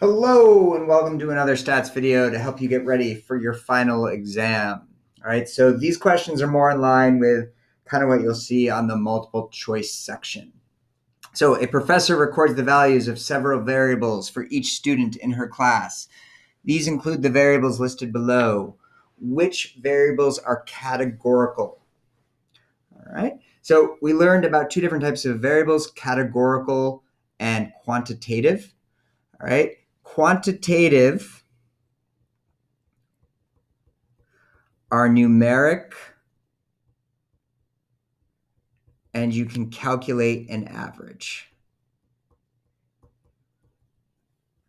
Hello and welcome to another stats video to help you get ready for your final exam. All right, so these questions are more in line with kind of what you'll see on the multiple choice section. So a professor records the values of several variables for each student in her class. These include the variables listed below. Which variables are categorical? All right, so we learned about two different types of variables, categorical and quantitative. All right, quantitative are numeric, and you can calculate an average.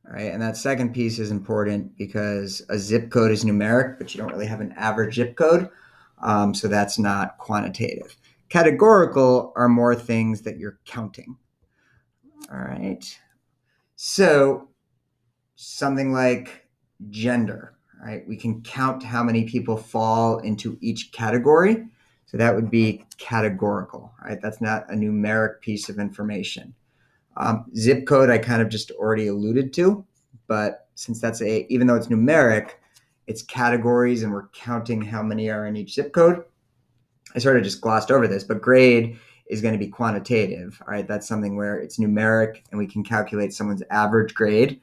All right, and that second piece is important because a zip code is numeric, but you don't really have an average zip code, so that's not quantitative. Categorical are more things that you're counting. All right, so something like gender, right? We can count how many people fall into each category. So that would be categorical, right? That's not a numeric piece of information. Zip code, I kind of just already alluded to, but since even though it's numeric, it's categories and we're counting how many are in each zip code. I sort of just glossed over this, but grade is going to be quantitative. All right, that's something where it's numeric and we can calculate someone's average grade.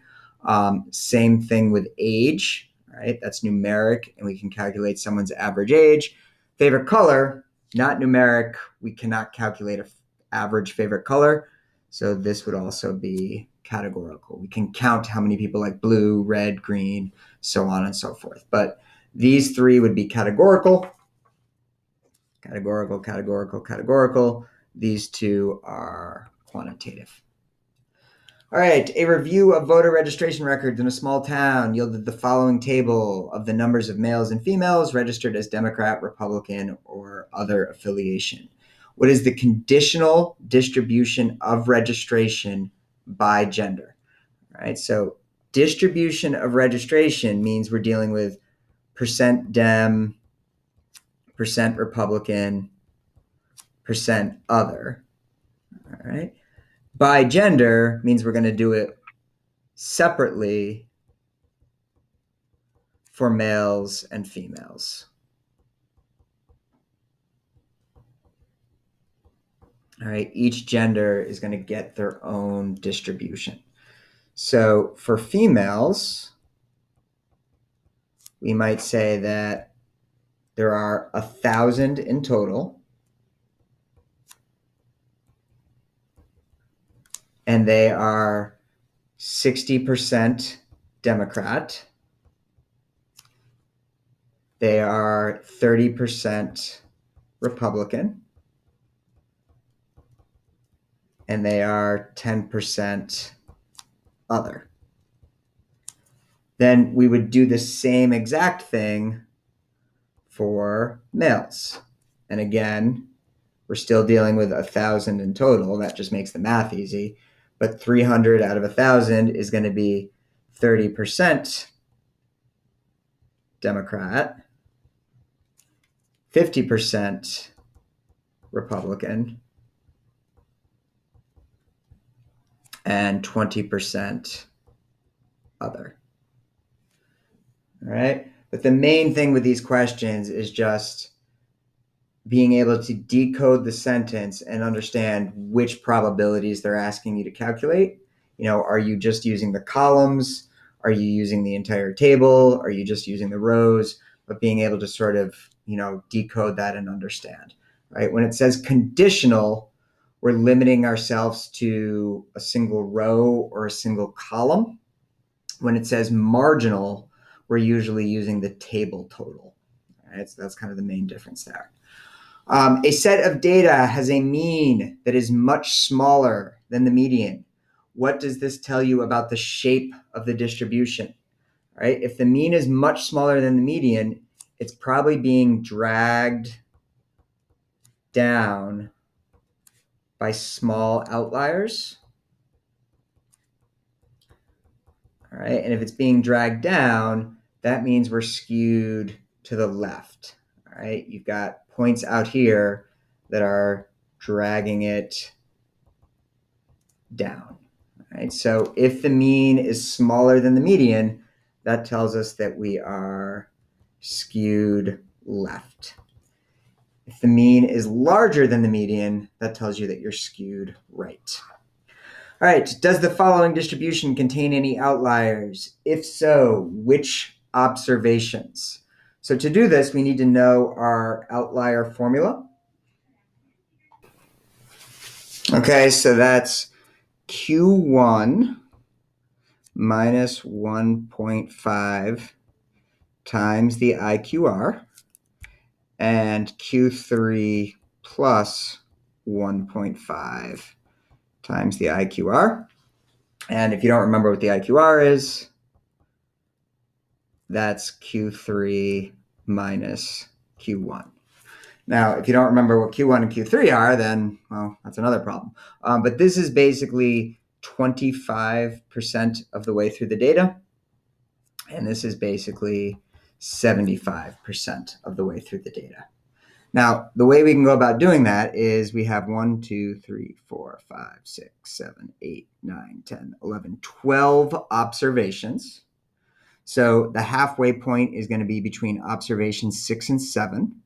Same thing with age, right? That's numeric and we can calculate someone's average age. Favorite color, not numeric. We cannot calculate an average favorite color. So this would also be categorical. We can count how many people like blue, red, green, so on and so forth. But these three would be categorical. Categorical, categorical, categorical. These two are quantitative. All right, a review of voter registration records in a small town yielded the following table of the numbers of males and females registered as Democrat, Republican, or other affiliation. What is the conditional distribution of registration by gender? All right, so distribution of registration means we're dealing with percent Dem, percent Republican, percent other. All right. By gender means we're going to do it separately for males and females. All right. Each gender is going to get their own distribution. So for females, we might say that there are 1,000 in total, and they are 60% Democrat. They are 30% Republican, and they are 10% other. Then we would do the same exact thing for males. And again, we're still dealing with 1,000 in total. That just makes the math easy. But 300 out of 1,000 is going to be 30% Democrat, 50% Republican, and 20% other. All right. But the main thing with these questions is just being able to decode the sentence and understand which probabilities they're asking you to calculate. Are you just using the columns? Are you using the entire table? Are you just using the rows? But being able to sort of, decode that and understand, right? When it says conditional, we're limiting ourselves to a single row or a single column. When it says marginal, we're usually using the table total. Right? So that's kind of the main difference there. A set of data has a mean that is much smaller than the median. What does this tell you about the shape of the distribution? Right? If the mean is much smaller than the median, it's probably being dragged down by small outliers. All right, and if it's being dragged down, that means we're skewed to the left. All right, you've got points out here that are dragging it down. Right? So if the mean is smaller than the median, that tells us that we are skewed left. If the mean is larger than the median, that tells you that you're skewed right. All right, does the following distribution contain any outliers? If so, which observations? So to do this, we need to know our outlier formula. Okay, so that's Q1 minus 1.5 times the IQR and Q3 plus 1.5 times the IQR. And if you don't remember what the IQR is, that's Q3 minus Q1. Now, if you don't remember what Q1 and Q3 are, then, well, that's another problem. But this is basically 25% of the way through the data. And this is basically 75% of the way through the data. Now, the way we can go about doing that is we have 1, 2, 3, 4, 5, 6, 7, 8, 9, 10, 11, 12 observations. So the halfway point is going to be between observations 6 and 7.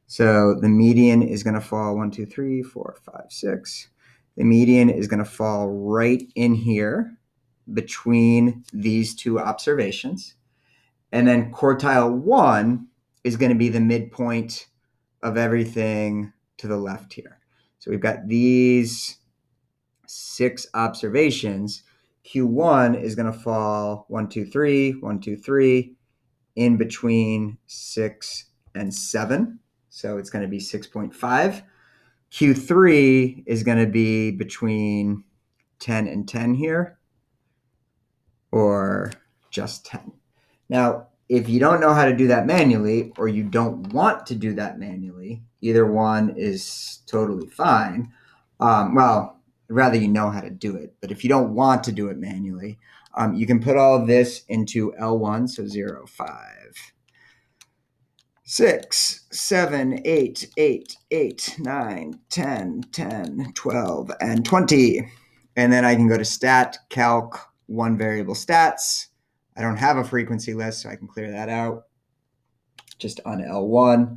So the median is going to fall 1, 2, 3, 4, 5, 6. The median is going to fall right in here between these two observations. And then quartile 1 is going to be the midpoint of everything to the left here. So we've got these 6 observations. Q1 is going to fall 1, 2, 3, 1, 2, 3 in between 6 and 7. So it's going to be 6.5. Q3 is going to be between 10 and 10 here, or just 10. Now, if you don't know how to do that manually, or you don't want to do that manually, either one is totally fine. Well, I'd rather you know how to do it. But if you don't want to do it manually, you can put all of this into L1, so 0, 5, 6, 7, 8, 8, 8, 9, 10, 10, 12, and 20. And then I can go to stat, calc, one variable stats. I don't have a frequency list, so I can clear that out just on L1.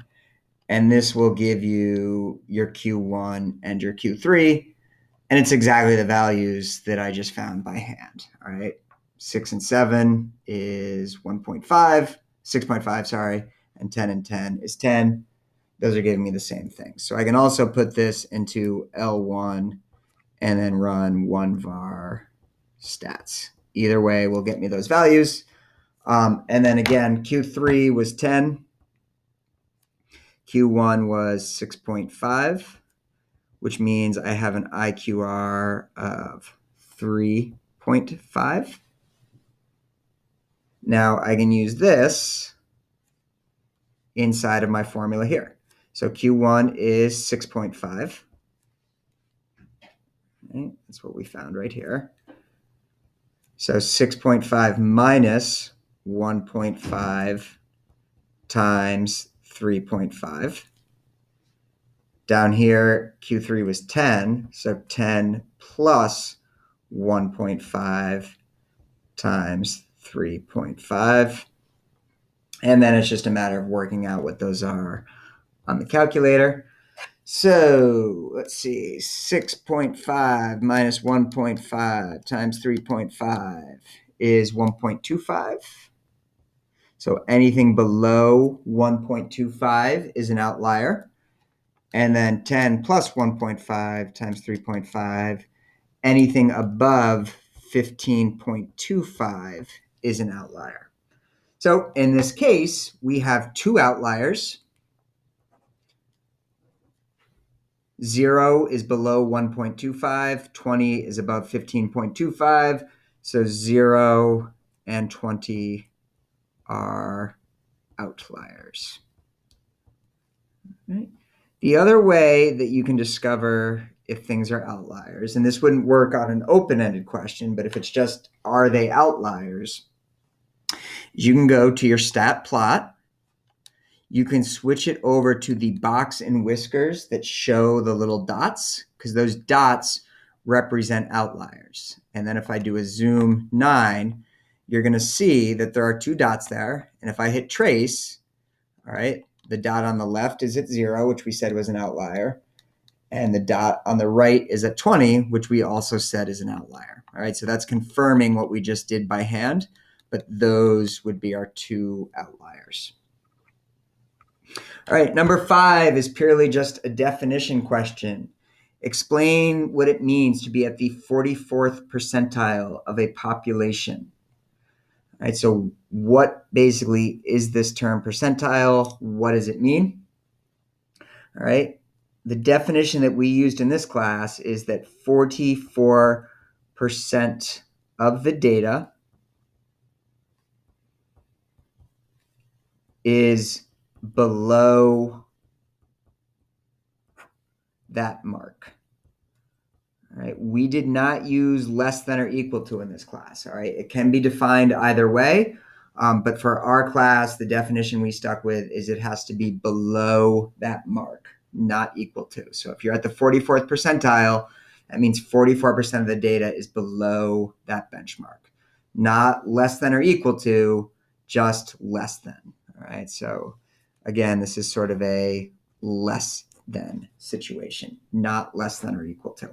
And this will give you your Q1 and your Q3. And it's exactly the values that I just found by hand. All right. 6 and 7 is 1.5, 6.5, sorry. And 10 and 10 is 10. Those are giving me the same thing. So I can also put this into L1 and then run one var stats. Either way will get me those values. And then again, Q3 was 10. Q1 was 6.5, which means I have an IQR of 3.5. Now I can use this inside of my formula here. So Q1 is 6.5. Okay, that's what we found right here. So 6.5 minus 1.5 times 3.5. Down here, Q3 was 10, so 10 plus 1.5 times 3.5. And then it's just a matter of working out what those are on the calculator. So let's see, 6.5 minus 1.5 times 3.5 is 1.25. So anything below 1.25 is an outlier. And then 10 plus 1.5 times 3.5, anything above 15.25 is an outlier. So in this case, we have two outliers. 0 is below 1.25, 20 is above 15.25. So 0 and 20 are outliers. Right? The other way that you can discover if things are outliers, and this wouldn't work on an open-ended question, but if it's just, are they outliers, you can go to your stat plot. You can switch it over to the box and whiskers that show the little dots, because those dots represent outliers. And then if I do a zoom 9, you're going to see that there are 2 dots there. And if I hit trace, all right, the dot on the left is at 0, which we said was an outlier. And the dot on the right is at 20, which we also said is an outlier. All right, so that's confirming what we just did by hand, but those would be our 2 outliers. All right, number 5 is purely just a definition question. Explain what it means to be at the 44th percentile of a population. All right, so what basically is this term percentile? What does it mean? All right, the definition that we used in this class is that 44% of the data is below that mark. All right, we did not use less than or equal to in this class. All right, it can be defined either way, but for our class, the definition we stuck with is it has to be below that mark, not equal to. So if you're at the 44th percentile, that means 44% of the data is below that benchmark, not less than or equal to, just less than. All right, so again, this is sort of a less than situation, not less than or equal to.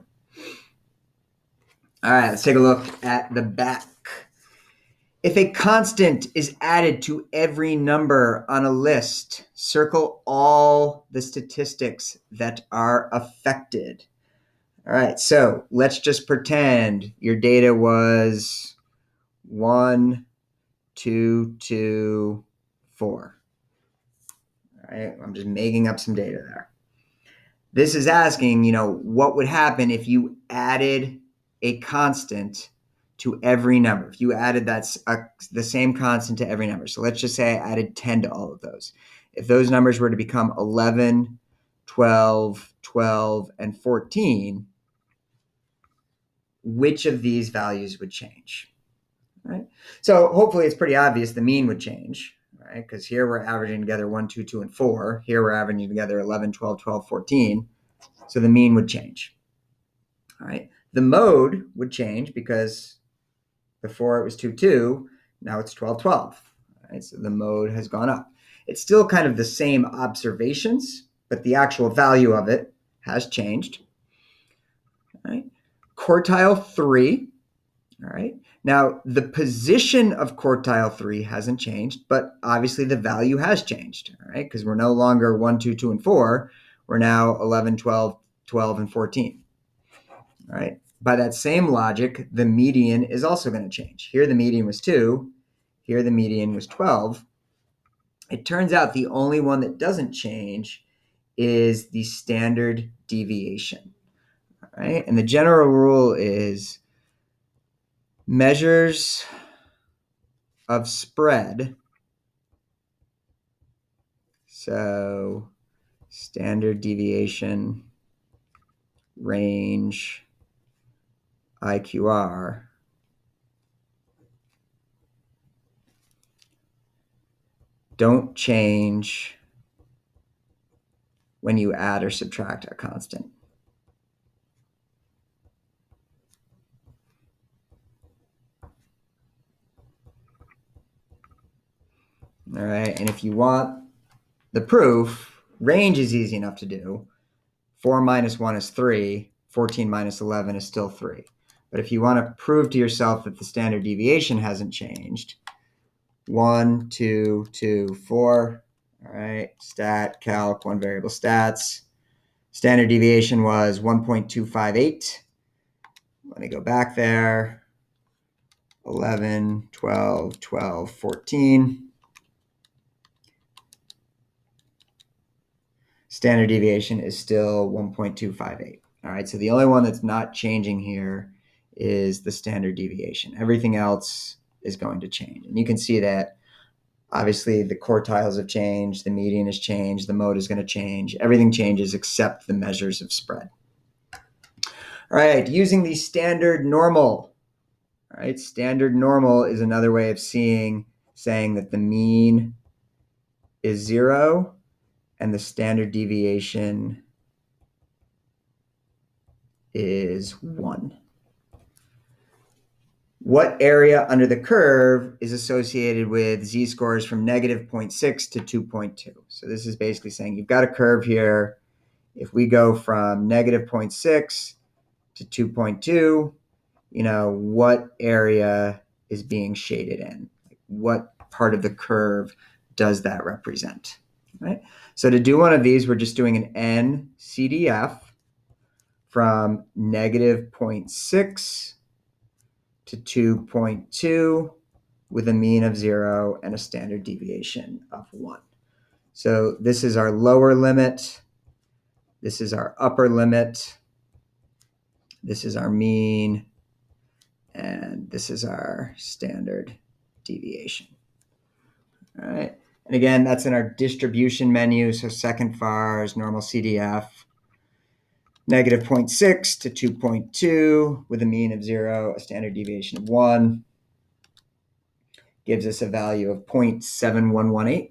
All right, let's take a look at the back. If a constant is added to every number on a list, circle all the statistics that are affected. All right, so let's just pretend your data was 1, 2, 2, 4. All right, I'm just making up some data there. This is asking, what would happen if you added a constant to every number? If you added the same constant to every number. So let's just say I added 10 to all of those. If those numbers were to become 11, 12, 12, and 14, which of these values would change? Right? So hopefully it's pretty obvious the mean would change, right? Because here we're averaging together 1, 2, 2, and 4. Here we're averaging together 11, 12, 12, 14. So the mean would change. All right. The mode would change because before it was 2, 2, now it's 12, 12. All right. So the mode has gone up. It's still kind of the same observations, but the actual value of it has changed. All right. Quartile 3. All right. Now, the position of quartile 3 hasn't changed, but obviously the value has changed, all right, because we're no longer 1, 2, 2, and 4. We're now 11, 12, 12, and 14. All right. By that same logic, the median is also going to change. Here the median was 2. Here the median was 12. It turns out the only one that doesn't change is the standard deviation. All right. And the general rule is measures of spread. So standard deviation, range, IQR. Don't change when you add or subtract a constant. All right, and if you want the proof, range is easy enough to do. 4 minus 1 is 3. 14 minus 11 is still 3. But if you want to prove to yourself that the standard deviation hasn't changed, 1, 2, 2, 4. All right, stat, calc, one variable stats. Standard deviation was 1.258. Let me go back there. 11, 12, 12, 14. Standard deviation is still 1.258. All right, so the only one that's not changing here is the standard deviation. Everything else is going to change. And you can see that obviously the quartiles have changed, the median has changed, the mode is going to change. Everything changes except the measures of spread. All right, using the standard normal. All right, standard normal is another way of saying that the mean is 0 and the standard deviation is 1. What area under the curve is associated with z-scores from negative 0.6 to 2.2? So this is basically saying you've got a curve here. If we go from negative 0.6 to 2.2, what area is being shaded in? What part of the curve does that represent? Right? So to do one of these, we're just doing an NCDF from negative 0.6 to 2.2 with a mean of 0 and a standard deviation of 1. So this is our lower limit. This is our upper limit. This is our mean. And this is our standard deviation. All right. And again, that's in our distribution menu. So second FARS, normal CDF, negative 0.6 to 2.2 with a mean of 0, a standard deviation of 1. Gives us a value of 0.7118.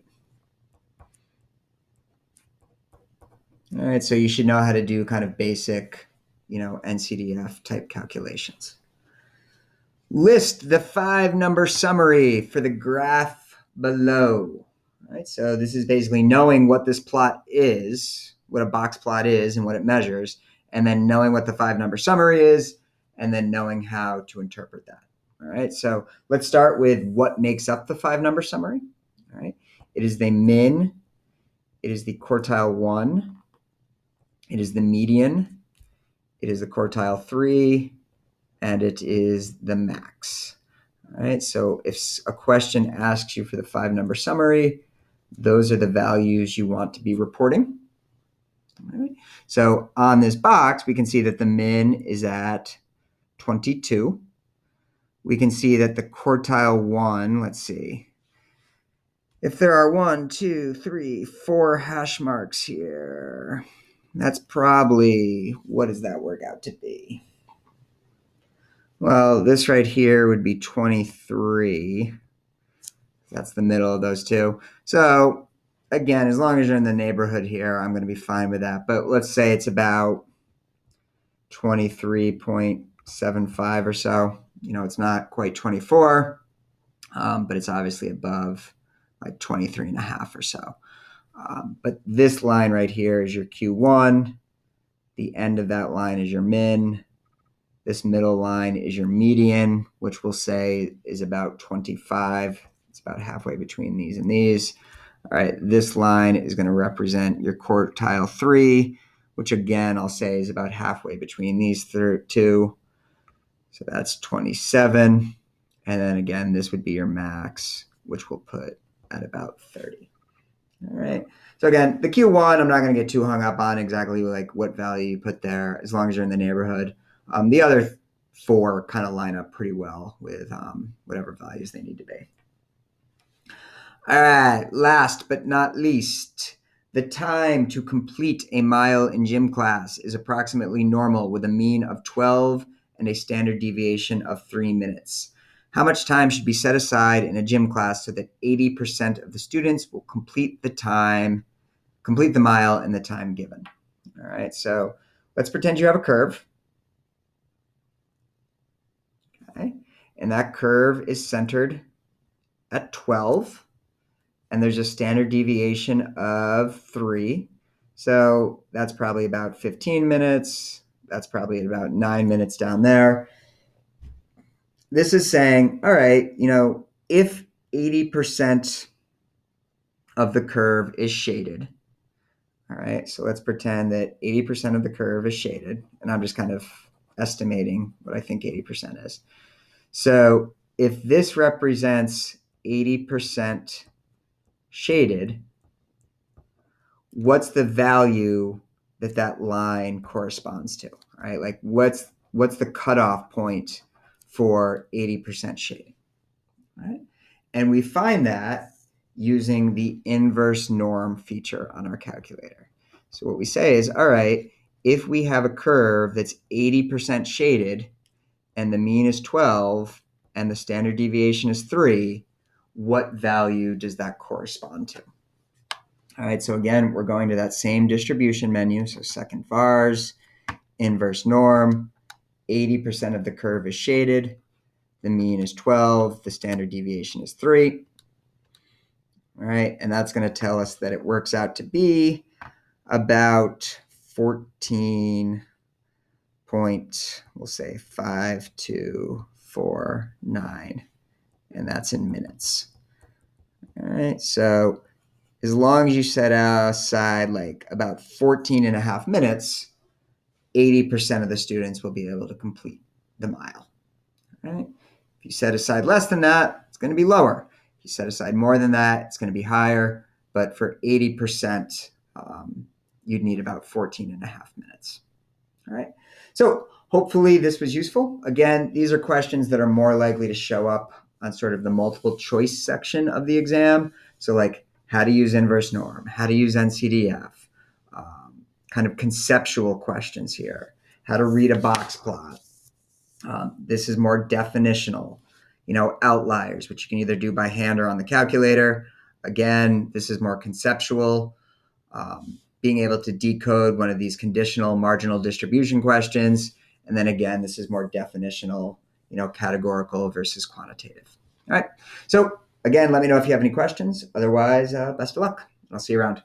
All right, so you should know how to do kind of basic, NCDF type calculations. List the 5-number summary for the graph below. All right, so this is basically knowing what this plot is, what a box plot is and what it measures, and then knowing what the 5-number summary is, and then knowing how to interpret that. All right, so let's start with what makes up the 5-number summary. All right, it is the min, it is the quartile 1, it is the median, it is the quartile 3, and it is the max. All right, so if a question asks you for the 5-number summary, those are the values you want to be reporting. All right, so on this box, we can see that the min is at 22. We can see that the quartile 1, let's see, if there are 1, 2, 3, 4 hash marks here, that's probably, what does that work out to be? Well, this right here would be 23. That's the middle of those two. So again, as long as you're in the neighborhood here, I'm going to be fine with that. But let's say it's about 23.75 or so. It's not quite 24, but it's obviously above like 23 and a half or so. But this line right here is your Q1. The end of that line is your min. This middle line is your median, which we'll say is about 25. It's about halfway between these and these. All right, this line is going to represent your quartile 3, which again, I'll say is about halfway between these two. So that's 27. And then again, this would be your max, which we'll put at about 30. All right. So again, the Q1, I'm not going to get too hung up on exactly like what value you put there, as long as you're in the neighborhood. The other 4 kind of line up pretty well with whatever values they need to be. All right, last but not least, the time to complete a mile in gym class is approximately normal with a mean of 12 and a standard deviation of 3 minutes. How much time should be set aside in a gym class so that 80% of the students will complete the mile in the time given? All right, so let's pretend you have a curve. Okay, and that curve is centered at 12. And there's a standard deviation of 3. So that's probably about 15 minutes. That's probably about 9 minutes down there. This is saying, all right, if 80% of the curve is shaded, all right, so let's pretend that 80% of the curve is shaded, and I'm just kind of estimating what I think 80% is. So if this represents 80% shaded, what's the value that line corresponds to, right? Like what's the cutoff point for 80% shading, right? And we find that using the inverse norm feature on our calculator. So what we say is, all right, if we have a curve that's 80% shaded and the mean is 12 and the standard deviation is 3, what value does that correspond to? All right, so again, we're going to that same distribution menu. So second VARs, inverse norm. 80% of the curve is shaded. The mean is 12. The standard deviation is 3. All right, and that's going to tell us that it works out to be about 14 point, we'll say 5249, and that's in minutes. All right, so as long as you set aside like about 14 and a half minutes, 80% of the students will be able to complete the mile. All right? If you set aside less than that, it's going to be lower. If you set aside more than that, it's going to be higher. But for 80%, you'd need about 14 and a half minutes. All right. So hopefully this was useful. Again, these are questions that are more likely to show up on sort of the multiple choice section of the exam. So like how to use inverse norm, how to use NCDF, kind of conceptual questions here, how to read a box plot. This is more definitional, outliers, which you can either do by hand or on the calculator. Again, this is more conceptual. Being able to decode one of these conditional marginal distribution questions. And then again, this is more definitional, categorical versus quantitative. All right. So again, let me know if you have any questions. Otherwise, best of luck. I'll see you around.